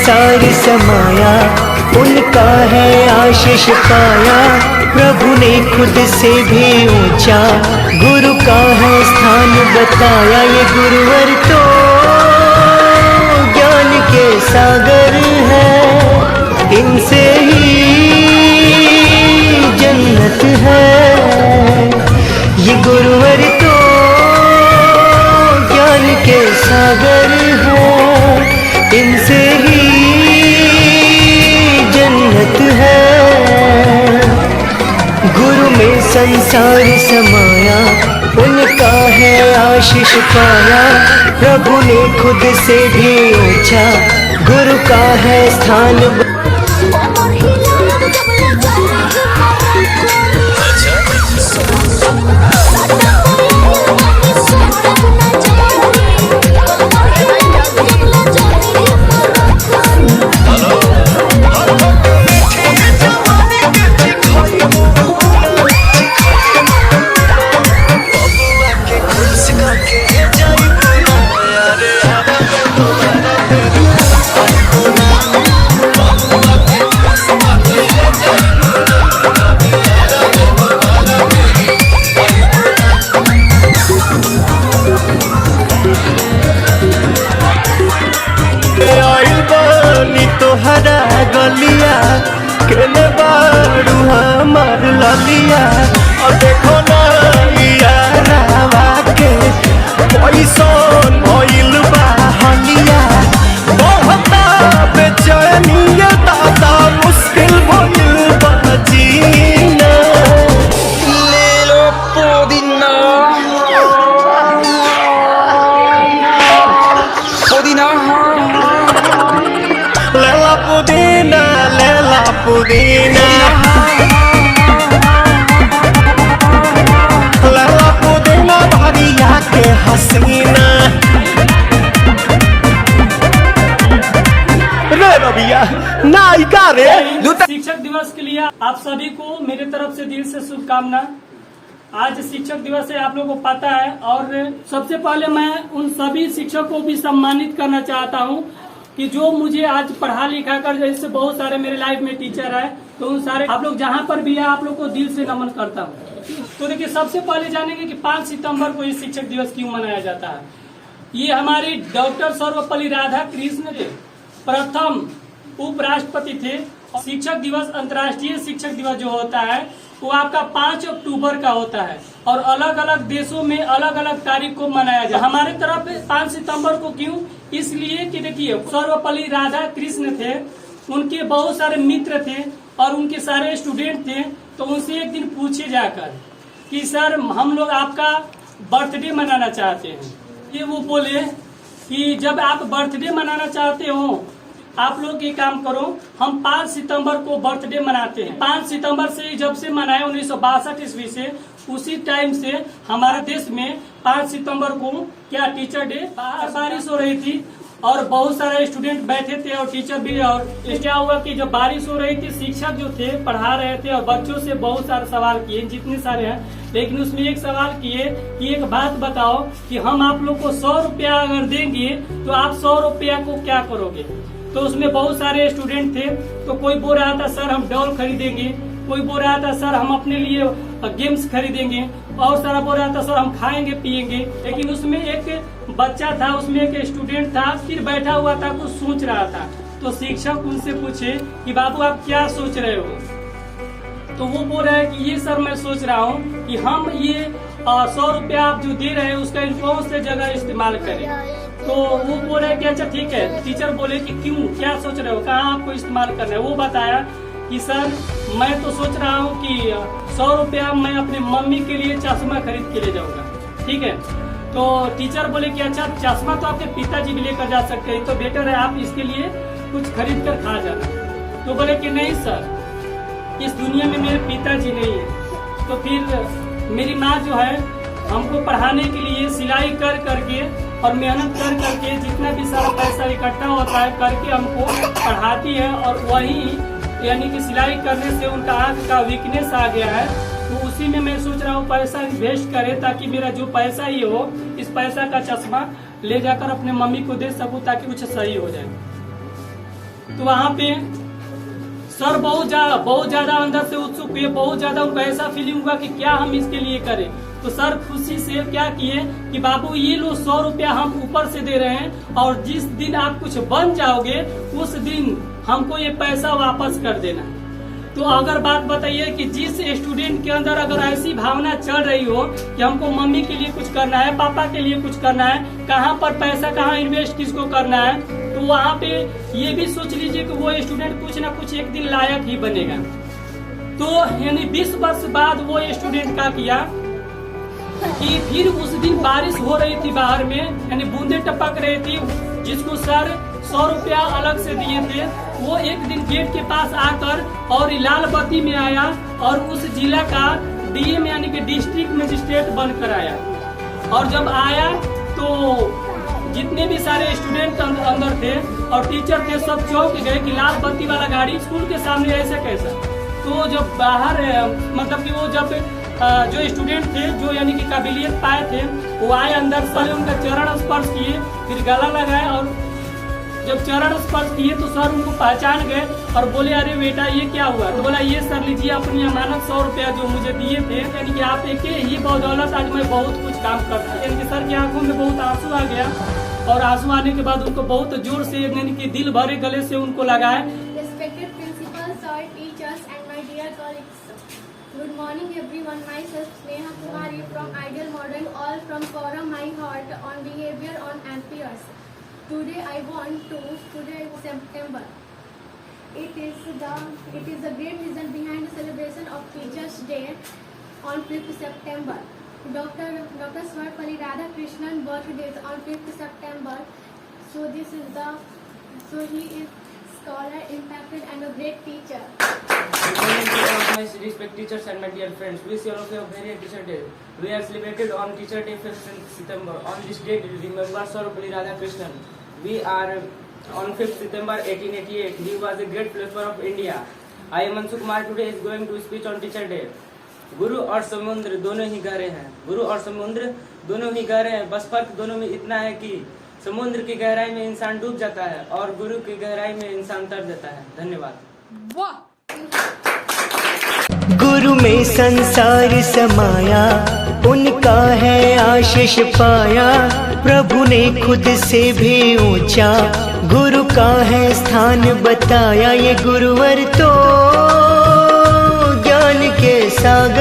संसार समाया, उनका है आशीष पाया। प्रभु ने खुद से भी ऊंचा गुरु का है स्थान बताया। ये गुरुवर तो ज्ञान के सागर है, इनसे ही जन्नत है। ये गुरुवर तो ज्ञान के सागर है, इनसे ही जन्नत है। गुरु में संसार समाया, उनका है आशीष पाया। प्रभु ने खुद से भी ऊंचा गुरु का है स्थान। तोहरा गलिया केने बारू हमार ललिया, और देखो ना यारावा के पैसन भइल बा हलिया। बहुता बेचैनिया दादा मुश्किल भइल बा जीना। ले लो पुदीना पुदीना पुदीना, लेला पुदीना, लेला पुदीना भरिया के हसीना। रे रबिया नायिका रे। शिक्षक दिवस के लिए आप सभी को मेरे तरफ से दिल से शुभकामना। आज शिक्षक दिवस है, आप लोगों को पता है। और सबसे पहले मैं उन सभी शिक्षकों को भी सम्मानित करना चाहता हूँ कि जो मुझे आज पढ़ा लिखा कर, जैसे बहुत सारे मेरे लाइफ में टीचर है, तो उन सारे आप लोग जहाँ पर भी है, आप लोग को दिल से नमन करता हूँ। तो देखिए, सबसे पहले जानेंगे कि 5 सितंबर को ये शिक्षक दिवस क्यों मनाया जाता है। ये हमारी डॉक्टर सर्वपल्ली राधाकृष्ण जी प्रथम उपराष्ट्रपति थे। शिक्षक दिवस, अंतर्राष्ट्रीय शिक्षक दिवस जो होता है वो आपका 5 अक्टूबर का होता है, और अलग अलग देशों में अलग अलग तारीख को मनाया जाता है। हमारे तरफ 5 सितंबर को क्यों, इसलिए कि देखिए, सर्वपल्ली राधाकृष्ण थे, उनके बहुत सारे मित्र थे और उनके सारे स्टूडेंट थे। तो उनसे एक दिन पूछे जाकर कि सर, हम लोग आपका बर्थडे मनाना चाहते हैं। ये वो बोले कि जब आप बर्थडे मनाना चाहते हो, आप लोग ये काम करो, हम 5 सितंबर को बर्थडे मनाते हैं। 5 सितंबर से जब से मनाए 1962 ईस्वी से, उसी टाइम से हमारे देश में 5 सितंबर को क्या टीचर डे। बारिश हो रही थी और बहुत सारे स्टूडेंट बैठे थे और टीचर भी। और क्या हुआ कि जब बारिश हो रही थी, शिक्षक जो थे पढ़ा रहे थे और बच्चों से बहुत सारे सवाल किए, जितने सारे हैं, लेकिन उसमें एक सवाल किए कि एक बात बताओ कि हम आप लोग को 100 रुपया अगर देंगे तो आप 100 रुपया को क्या करोगे। तो उसमें बहुत सारे स्टूडेंट थे। तो कोई बोल रहा था सर हम डॉल खरीदेंगे, कोई बोल रहा था सर हम अपने लिए गेम्स खरीदेंगे, और सारा बोल रहा था सर हम खाएंगे पिएंगे। लेकिन उसमें एक बच्चा था, उसमें एक स्टूडेंट था, फिर बैठा हुआ था, कुछ सोच रहा था। तो शिक्षक उनसे पूछे कि बाबू आप क्या सोच रहे हो। तो वो बोल रहा है कि ये सर मैं सोच रहा हूँ कि हम ये 100 रुपया आप जो दे रहे हैं उसका कौन से जगह इस्तेमाल करें। तो वो बोल रहे कि अच्छा ठीक है। टीचर बोले कि क्यों, क्या सोच रहे हो, कहाँ आपको इस्तेमाल करना है। वो बताया कि सर मैं तो सोच रहा हूँ कि 100 रुपया मैं अपने मम्मी के लिए चश्मा खरीद के ले जाऊंगा। ठीक है। तो टीचर बोले कि अच्छा चश्मा तो आपके पिताजी भी लेकर जा सकते हैं, तो बेटर है आप इसके लिए कुछ खरीद कर खा जाना। तो बोले कि नहीं सर, इस दुनिया में मेरे पिताजी नहीं है। तो फिर मेरी माँ जो है हमको पढ़ाने के लिए सिलाई कर करके और मेहनत कर करके जितना भी सारा पैसा इकट्ठा होता है करके हमको पढ़ाती है। और वही यानी कि सिलाई करने से उनका आँख का वीकनेस आ गया है, तो उसी में मैं सोच रहा हूँ पैसा इन्वेस्ट करे ताकि मेरा जो पैसा ही हो, इस पैसा का चश्मा ले जाकर अपने मम्मी को दे सकूँ ताकि कुछ सही हो जाए। तो वहाँ पे सर बहुत ज्यादा अंदर से उत्सुक हुए, बहुत ज्यादा उनको ऐसा फीलिंग हुआ कि क्या हम इसके लिए करें। तो सर खुशी से क्या किए कि बाबू ये लो 100 रुपया हम ऊपर से दे रहे हैं और जिस दिन आप कुछ बन जाओगे उस दिन हमको ये पैसा वापस कर देना। तो अगर बात बताइए कि जिस स्टूडेंट के अंदर अगर ऐसी भावना चल रही हो कि हमको मम्मी के लिए कुछ करना है, पापा के लिए कुछ करना है, कहाँ पर पैसा कहाँ इन्वेस्ट किसको करना है, तो वहाँ पे ये भी सोच लीजिए कि वो स्टूडेंट कुछ ना कुछ एक दिन लायक ही बनेगा। तो यानी 20 वर्ष बाद वो स्टूडेंट क्या किया कि फिर उस दिन बारिश हो रही थी बाहर में, यानी बूंदे टपक रही थी, जिसको सर 100 रुपया अलग से दिए थे। वो एक दिन गेट के पास आकर और लाल बत्ती में आया और उस जिला का डीएम यानी कि डिस्ट्रिक्ट मजिस्ट्रेट बनकर आया। और जब आया तो जितने भी सारे स्टूडेंट अंदर थे और टीचर थे सब चौंक गए कि लाल बत्ती वाला गाड़ी स्कूल के सामने ऐसा कैसा। तो जब बाहर मतलब कि वो जब जो स्टूडेंट थे जो यानी कि काबिलियत पाए थे वो आए अंदर, सर उनका चरण स्पर्श किए, फिर गला लगाए और जब चरण स्पर्श किए तो सर उनको पहचान गए और बोले अरे बेटा ये क्या हुआ। तो बोला ये सर लीजिए अपनी अमानत 100 रुपया जो मुझे दिए थे, यानी कि आप एक ही बदौलत आज मैं बहुत कुछ काम करता। यानी कि सर की आंखों में बहुत आंसू आ गया और आंसू आने के बाद उनको बहुत जोर से यानी कि दिल भरे गले से उनको लगाए। Respected principal, sir, teachers and my dear colleagues. Good morning everyone. Myself Sneha Kumari from Ideal Model, all from Forum My Heart on behavior on amperes. Today is September. It is the great reason behind the celebration of Teachers' Day on 5th September. Dr. Swarpalli Radhakrishnan birthday is on 5th September. So he is scholar, impacted and a great teacher. Good morning to all my respected teachers and my dear friends. Wish all of you a very Teacher Day. We are celebrated on Teacher Day 5th September. On this day, we remember Swarpalli Radhakrishnan. We are on 5th September 1888. He was a great philosopher of India. I am Anshu Kumar. Today is going to speech on Teacher Day. गुरु और समुद्र दोनों ही गहरे हैं, गुरु और समुद्र दोनों ही गहरे हैं, बस फर्क दोनों में इतना है कि समुद्र की गहराई में इंसान डूब जाता है और गुरु की गहराई में इंसान तर जाता है। धन्यवाद। वाह! गुरु में संसार समाया, उनका है आशीष पाया, प्रभु ने खुद से भी ऊंचा गुरु का है स्थान बताया। ये गुरुवर तो ज्ञान के सागर